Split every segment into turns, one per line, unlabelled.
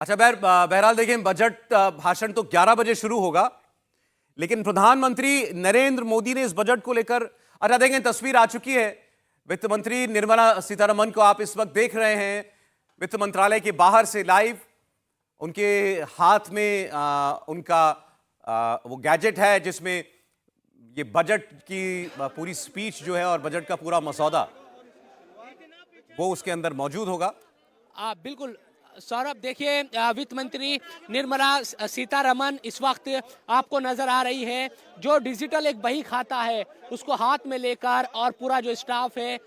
अच्छा बहरहाल देखें, बजट भाषण तो 11 बजे शुरू होगा, लेकिन प्रधानमंत्री नरेंद्र मोदी ने इस बजट को लेकर, अच्छा देखें तस्वीर आ चुकी है। वित्त मंत्री निर्मला सीतारमण को आप इस वक्त देख रहे हैं वित्त मंत्रालय के बाहर से लाइव। उनके हाथ में उनका वो गैजेट है जिसमें ये बजट की पूरी स्पीच जो है और बजट का पूरा मसौदा वो उसके अंदर मौजूद होगा।
बिल्कुल सौरभ, देखिए वित्त मंत्री निर्मला सीतारमण इस वक्त आपको नजर आ रही है, जो डिजिटल एक बही खाता है उसको हाथ में लेकर, और पूरा जो स्टाफ है,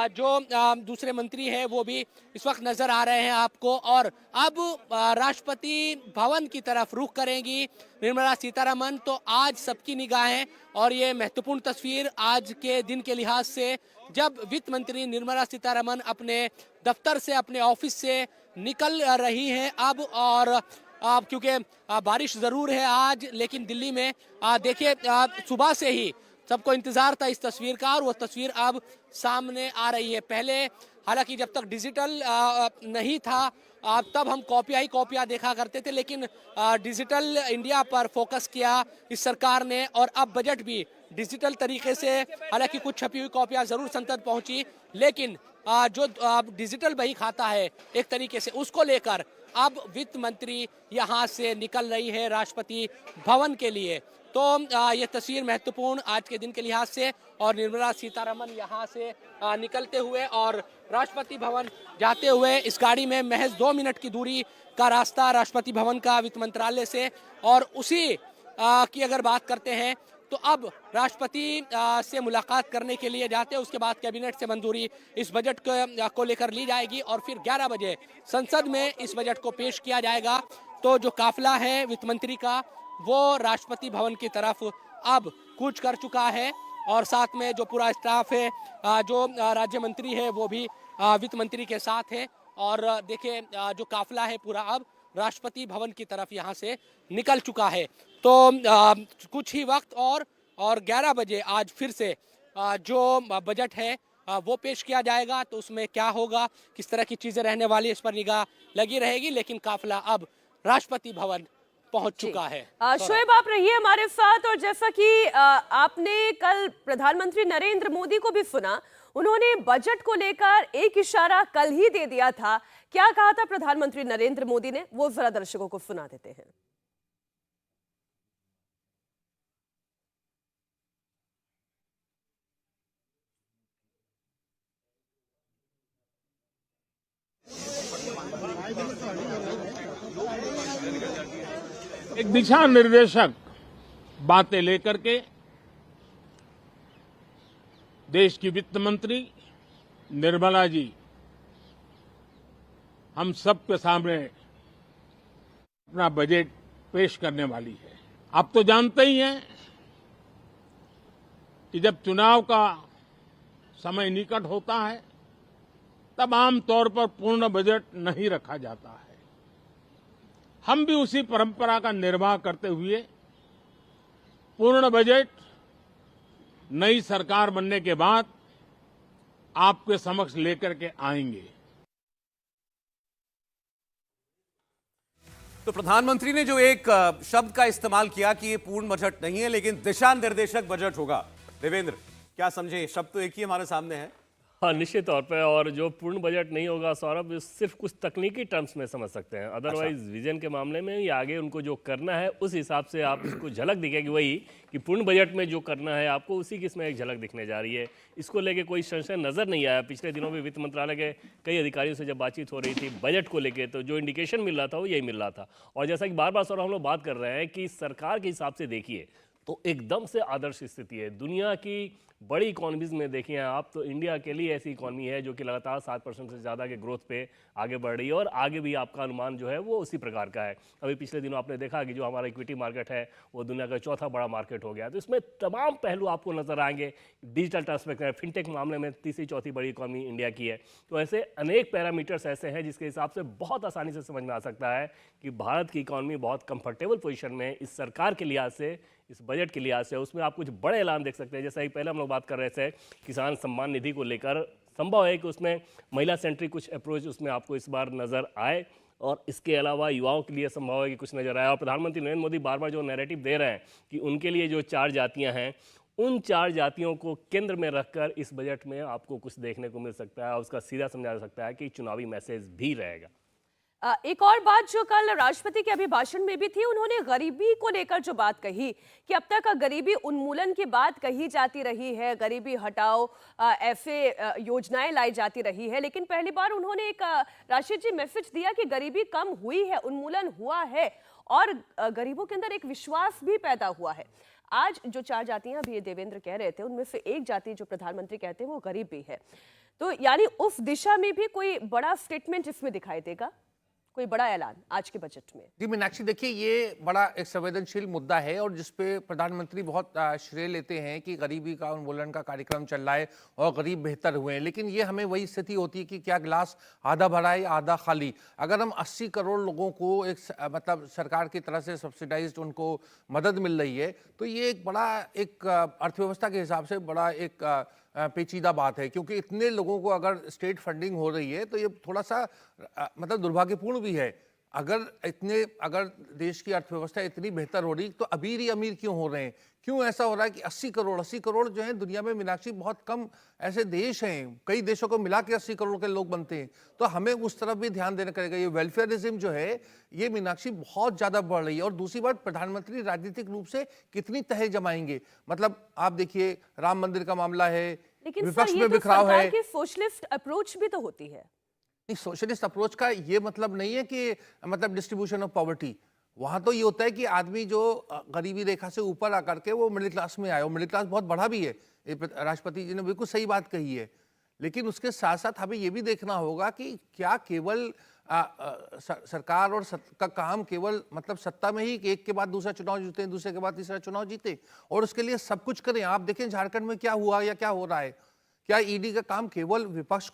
जो दूसरे मंत्री है वो भी इस वक्त नजर आ रहे हैं आपको। और अब राष्ट्रपति भवन की तरफ रुख करेंगी निर्मला सीतारमण। तो आज सबकी निगाहें, और ये महत्वपूर्ण तस्वीर आज के दिन के लिहाज से, जब वित्त मंत्री निर्मला सीतारमण अपने दफ्तर से, अपने ऑफिस से निकल रही हैं अब। और क्योंकि बारिश ज़रूर है आज, लेकिन दिल्ली में देखिए सुबह से ही सबको इंतज़ार था इस तस्वीर का, और वो तस्वीर अब सामने आ रही है। पहले हालांकि जब तक डिजिटल नहीं था तब हम कॉपियाँ देखा करते थे, लेकिन डिजिटल इंडिया पर फोकस किया इस सरकार ने, और अब बजट भी डिजिटल तरीके से, हालांकि कुछ छपी हुई कॉपियाँ ज़रूर संसद पहुंची, लेकिन जो डिजिटल बही खाता है एक तरीके से, उसको लेकर अब वित्त मंत्री यहाँ से निकल रही है राष्ट्रपति भवन के लिए। तो ये तस्वीर महत्वपूर्ण आज के दिन के लिहाज से, और निर्मला सीतारमण यहाँ से निकलते हुए और राष्ट्रपति भवन जाते हुए, इस गाड़ी में महज 2 मिनट की दूरी का रास्ता राष्ट्रपति भवन का वित्त मंत्रालय से। और उसी की अगर बात करते हैं तो अब राष्ट्रपति से मुलाकात करने के लिए जाते हैं, उसके बाद कैबिनेट से मंजूरी इस बजट को लेकर ली जाएगी, और फिर 11 बजे संसद में इस बजट को पेश किया जाएगा। तो जो काफिला है वित्त मंत्री का, वो राष्ट्रपति भवन की तरफ अब कूच कर चुका है, और साथ में जो पूरा स्टाफ है, जो राज्य मंत्री है वो भी वित्त मंत्री के साथ है। और देखिए जो काफिला है पूरा अब राष्ट्रपति भवन की तरफ यहाँ से निकल चुका है। तो कुछ ही वक्त और 11 बजे आज फिर से जो बजट है वो पेश किया जाएगा। तो उसमें क्या होगा, किस तरह की चीज़ें रहने वाली, इस पर निगाह लगी रहेगी। लेकिन काफिला अब राष्ट्रपति भवन पहुंच चुका है।
शोएब, आप रहिए हमारे साथ। और जैसा कि आपने कल प्रधानमंत्री नरेंद्र मोदी को भी सुना, उन्होंने बजट को लेकर एक इशारा कल ही दे दिया था। क्या कहा था प्रधानमंत्री नरेंद्र मोदी ने, वो जरा दर्शकों को सुना देते हैं।
एक दिशा निर्देशक बातें लेकर के देश की वित्त मंत्री निर्मला जी हम सबके सामने अपना बजट पेश करने वाली है। आप तो जानते ही हैं कि जब चुनाव का समय निकट होता है तब आमतौर पर पूर्ण बजट नहीं रखा जाता है। हम भी उसी परंपरा का निर्वाह करते हुए पूर्ण बजट नई सरकार बनने के बाद आपके समक्ष लेकर के आएंगे।
तो प्रधानमंत्री ने जो एक शब्द का इस्तेमाल किया कि ये पूर्ण बजट नहीं है लेकिन दिशा निर्देशक बजट होगा, देवेंद्र क्या समझे? शब्द तो एक ही हमारे सामने है।
हाँ, निश्चित तौर पे। और जो पूर्ण बजट नहीं होगा सौरभ, सिर्फ कुछ तकनीकी टर्म्स में समझ सकते हैं। अदरवाइज विजन के मामले में या आगे उनको जो करना है उस हिसाब से आप इसको झलक दिखेगी वही कि पूर्ण बजट में जो करना है आपको उसी की इसमें एक झलक दिखने जा रही है। इसको लेके कोई संशय नजर नहीं आया। पिछले दिनों में वित्त मंत्रालय के कई अधिकारियों से जब बातचीत हो रही थी बजट को लेके, तो जो इंडिकेशन मिल रहा था वो यही मिल रहा था। और जैसा कि बार बार सौरभ हम लोग बात कर रहे हैं कि सरकार के हिसाब से देखिए तो एकदम से आदर्श स्थिति है। दुनिया की बड़ी इकोनॉमीज में देखिए आप, तो इंडिया के लिए ऐसी इकोनॉमी है जो कि लगातार 7% से ज़्यादा के ग्रोथ पे आगे बढ़ रही है, और आगे भी आपका अनुमान जो है वो उसी प्रकार का है। अभी पिछले दिनों आपने देखा कि जो हमारा इक्विटी मार्केट है वो दुनिया का चौथा बड़ा मार्केट हो गया। तो इसमें तमाम पहलू आपको नजर आएंगे। डिजिटल ट्रांसफॉर्मेशन, फिनटेक मामले में तीसरी चौथी बड़ी इकोनॉमी इंडिया की है। तो ऐसे अनेक पैरामीटर्स ऐसे हैं जिसके हिसाब से बहुत आसानी से समझ में आ सकता है कि भारत की इकोनॉमी बहुत कंफर्टेबल पोजीशन में इस सरकार के लिहाज से, इस बजट के लिहाज से। उसमें आप कुछ बड़े ऐलान देख सकते हैं। जैसा कि पहले हम लोग बात कर रहे थे किसान सम्मान निधि को लेकर, संभव है कि उसमें महिला सेंट्रिक कुछ अप्रोच उसमें आपको इस बार नजर आए। और इसके अलावा युवाओं के लिए संभव है कि कुछ नजर आया। और प्रधानमंत्री नरेंद्र मोदी बार बार जो नैरेटिव दे रहे हैं कि उनके लिए जो 4 जातियां हैं, उन 4 जातियों को केंद्र में रखकर इस बजट में आपको कुछ देखने को मिल सकता है और उसका सीधा समझा जा सकता है कि चुनावी मैसेज भी रहेगा।
एक और बात जो कल राष्ट्रपति के अभिभाषण में भी थी, उन्होंने गरीबी को लेकर जो बात कही कि अब तक गरीबी उन्मूलन की बात कही जाती रही है, गरीबी हटाओ ऐसे योजनाएं लाई जाती रही है, लेकिन पहली बार उन्होंने एक राशिद जी मैसेज दिया कि गरीबी कम हुई है, उन्मूलन हुआ है और गरीबों के अंदर एक विश्वास भी पैदा हुआ है। आज जो 4 जातियां अभी ये देवेंद्र कह रहे थे, उनमें से एक जाति जो प्रधानमंत्री कहते हैं वो गरीब भी है, तो यानी उस दिशा में भी कोई बड़ा स्टेटमेंट इसमें दिखाई देगा, कोई बड़ा ऐलान आज के बजट में?
जी मीनाक्षी, देखिए ये बड़ा एक संवेदनशील मुद्दा है और जिसपे प्रधानमंत्री बहुत श्रेय लेते हैं कि गरीबी का उन्मूलन का कार्यक्रम चल रहा है और गरीब बेहतर हुए हैं। लेकिन ये हमें वही स्थिति होती है कि क्या गिलास आधा भरा है या आधा खाली। अगर हम 80 करोड़ लोगों को एक मतलब सरकार की तरफ से सब्सिडाइज्ड उनको मदद मिल रही है, तो ये एक बड़ा एक अर्थव्यवस्था के हिसाब से बड़ा एक पेचीदा बात है, क्योंकि इतने लोगों को अगर स्टेट फंडिंग हो रही है तो ये थोड़ा सा मतलब दुर्भाग्यपूर्ण भी है। अगर देश की अर्थव्यवस्था इतनी बेहतर हो रही तो अमीर ही अमीर क्यों हो रहे हैं? क्यों ऐसा हो रहा है कि 80 करोड़ जो है दुनिया में मीनाक्षी बहुत कम ऐसे देश हैं, कई देशों को मिला के 80 करोड़ के लोग बनते हैं, तो हमें उस तरफ भी ध्यान देना पड़ेगा। ये वेलफेयरिज्म जो है ये मीनाक्षी बहुत ज्यादा बढ़ रही है। और दूसरी बात, प्रधानमंत्री राजनीतिक रूप से कितनी तह जमाएंगे? मतलब आप देखिए राम मंदिर का मामला है,
लेकिन
विपक्ष
सर, ये
में
तो
बिखराव
सरकार
है।
की सोशलिस्ट अप्रोच भी तो होती है।
नहीं, सोशलिस्ट अप्रोच का ये मतलब नहीं है कि मतलब डिस्ट्रीब्यूशन ऑफ पॉवर्टी। वहां तो ये होता है कि आदमी जो गरीबी रेखा से ऊपर आकर के वो मिडिल क्लास में आए, और मिडिल क्लास बहुत बड़ा भी है। राष्ट्रपति जी ने बिल्कुल सही बात कही है। लेकिन उसके साथ साथ हमें ये भी देखना होगा कि क्या केवल सरकार और का काम केवल मतलब सत्ता में ही एक के बाद दूसरा चुनाव जीते, दूसरे के बाद तीसरा चुनाव जीते और उसके लिए सब कुछ करें। आप देखें झारखंड में क्या हुआ या क्या हो रहा है। क्या ईडी का काम केवल विपक्ष